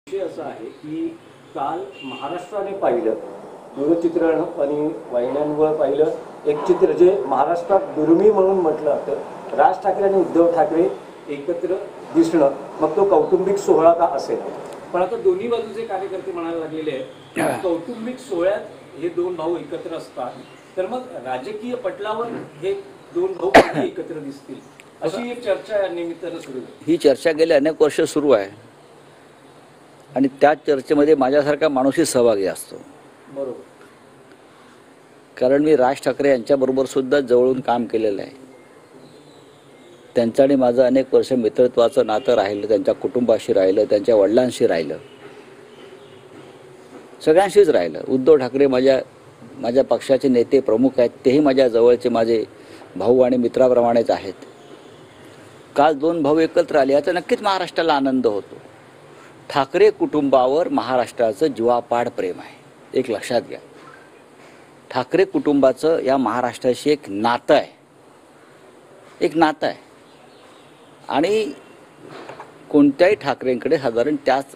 विषय असा आहे की काल महाराष्ट्राने पाहिलं दूरचित्रण आणि वाहिन्यांवर पाहिलं एक चित्र जे महाराष्ट्रात दुर्मिळ म्हणून म्हटलं जातं। राज ठाकरे आणि उद्धव ठाकरे एकत्र दिसणं, मग तो कौटुंबिक सोहळा का असेल, पण आता दोन्ही बाजूचे कार्यकर्ते म्हणायला लागलेले आहेत कौटुंबिक सोहळ्यात हे दोन भाऊ एकत्र असतात तर मग राजकीय पटलावर हे दोन भाऊ कधी एकत्र दिसतील अशी एक चर्चा या निमित्तानं सुरू आहे। ही चर्चा गेली अनेक वर्ष सुरू आहे आणि त्या चर्चेमध्ये माझ्यासारखा माणूसही सहभागी असतो। बरोबर, कारण मी राज ठाकरे यांच्याबरोबर सुद्धा जवळून काम केलेलं आहे। त्यांचं आणि माझं अनेक वर्ष मित्रत्वाचं नातं राहिलं, त्यांच्या कुटुंबाशी राहिलं, त्यांच्या वडिलांशी राहिलं, सगळ्यांशीच राहिलं। उद्धव ठाकरे माझ्या पक्षाचे नेते प्रमुख आहेत, तेही माझ्या जवळचे माझे भाऊ आणि मित्राप्रमाणेच आहेत। काल दोन भाऊ एकत्र आले याचा नक्कीच महाराष्ट्राला आनंद होतो। ठाकरे कुटुंबावर महाराष्ट्राचं जीवापाड प्रेम आहे, एक लक्षात घ्या। ठाकरे कुटुंबाचं या महाराष्ट्राशी एक नातं आहे, एक नातं आहे आणि कोणत्याही ठाकरेंकडे साधारण त्याच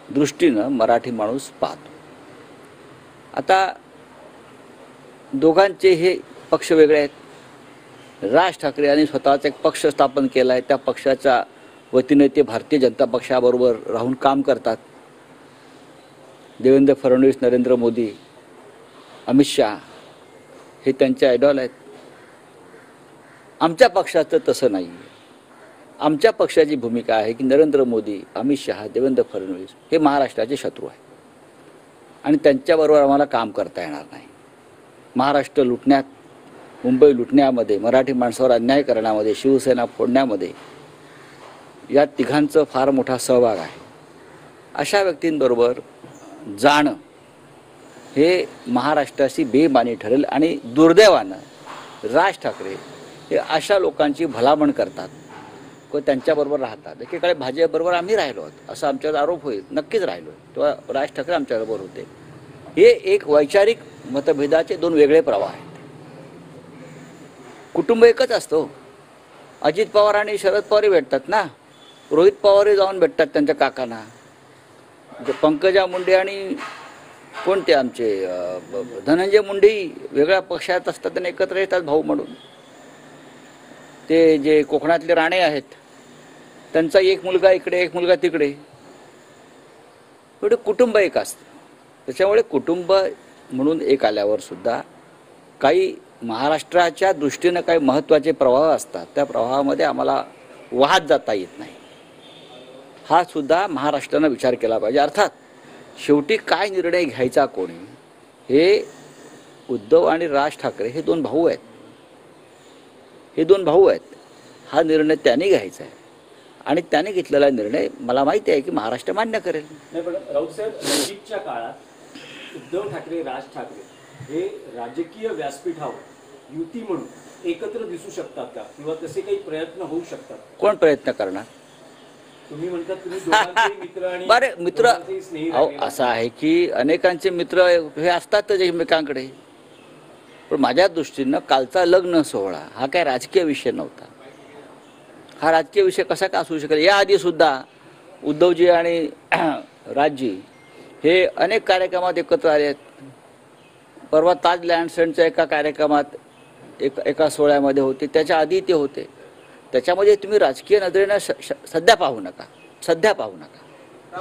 दृष्टीनं मराठी माणूस पाहतो। आता दोघांचे हे पक्ष वेगळे आहेत। राज ठाकरे यांनी स्वतःचा एक पक्ष स्थापन केला आहे, त्या पक्षाच्या वतीने ते भारतीय जनता पक्षाबरोबर राहून काम करतात। देवेंद्र फडणवीस, नरेंद्र मोदी, अमित शहा हे त्यांचे आयडॉल आहेत। आमच्या पक्षाचं तसं नाही आहे। आमच्या पक्षाची भूमिका आहे की नरेंद्र मोदी, अमित शहा, देवेंद्र फडणवीस हे महाराष्ट्राचे शत्रू आहेत आणि त्यांच्याबरोबर आम्हाला काम करता येणार नाही। महाराष्ट्र लुटण्यात, मुंबई लुटण्यामध्ये, मराठी माणसावर अन्याय करण्यामध्ये, शिवसेना फोडण्यामध्ये या तिघांचं फार मोठा सहभाग आहे। अशा व्यक्तींबरोबर जाणं हे महाराष्ट्राची बेईमानी ठरेल आणि दुर्दैवानं राज ठाकरे हे अशा लोकांची भलामण करतात व त्यांच्याबरोबर राहतात। एकीकडे भाजपबरोबर आम्ही राहिलो आहोत असं आमच्यावर आरोप होईल, नक्कीच राहिलो, तेव्हा राज ठाकरे आमच्याबरोबर होते। हे एक वैचारिक मतभेदाचे दोन वेगळे प्रवाह आहेत। कुटुंब एकच असतो। अजित पवार आणि शरद पवारही भेटतात ना, रोहित पवारही जाऊन भेटतात त्यांच्या काकांना, पंकजा मुंडे आणि कोणते आमचे धनंजय मुंडेही वेगळ्या पक्षात असतात आणि एकत्र येतात भाऊ म्हणून। ते जे कोकणातले राणे आहेत त्यांचा एक मुलगा इकडे एक मुलगा तिकडे, एवढे कुटुंब एक असतं। त्याच्यामुळे कुटुंब म्हणून एक आल्यावर सुद्धा काही महाराष्ट्राच्या दृष्टीनं काही महत्त्वाचे प्रवाह असतात, त्या प्रवाहामध्ये आम्हाला वाहत जाता येत नाही। हा सुद्धा महाराष्ट्रानं विचार केला पाहिजे। अर्थात शेवटी काय निर्णय घ्यायचा कोणी, हे उद्धव आणि राज ठाकरे हे दोन भाऊ आहेत, हे दोन भाऊ आहेत। हा निर्णय त्यांनी घ्यायचा आहे आणि त्याने घेतलेला निर्णय मला माहिती आहे की महाराष्ट्र मान्य करेल। नाही, पण राऊत साहेब, नजीकच्या काळात उद्धव ठाकरे, राज ठाकरे हे राजकीय व्यासपीठावर युती म्हणून एकत्र दिसू शकतात का, किंवा तसे काही प्रयत्न होऊ शकतात? कोण प्रयत्न करणार? तुम्ही म्हणतात तुम्ही दोघांचे मित्र आणि बरे मित्र, स्नेही असं आहे की अनेकांचे मित्र हे असतातच एकमेकांकडे, पण माझ्या दृष्टीनं कालचा लग्न सोहळा हा काय राजकीय विषय नव्हता। हा राजकीय विषय कसा का असू शकेल? याआधी सुद्धा उद्धवजी आणि राजजी हे अनेक कार्यक्रमात एकत्र आले आहेत। परवा ताज लँडसेंडच्या एका कार्यक्रमात एका सोहळ्यामध्ये होते, त्याच्या आधी ते होते। त्याच्यामध्ये तुम्ही राजकीय नजरेनं सध्या पाहू नका, सध्या पाहू नका।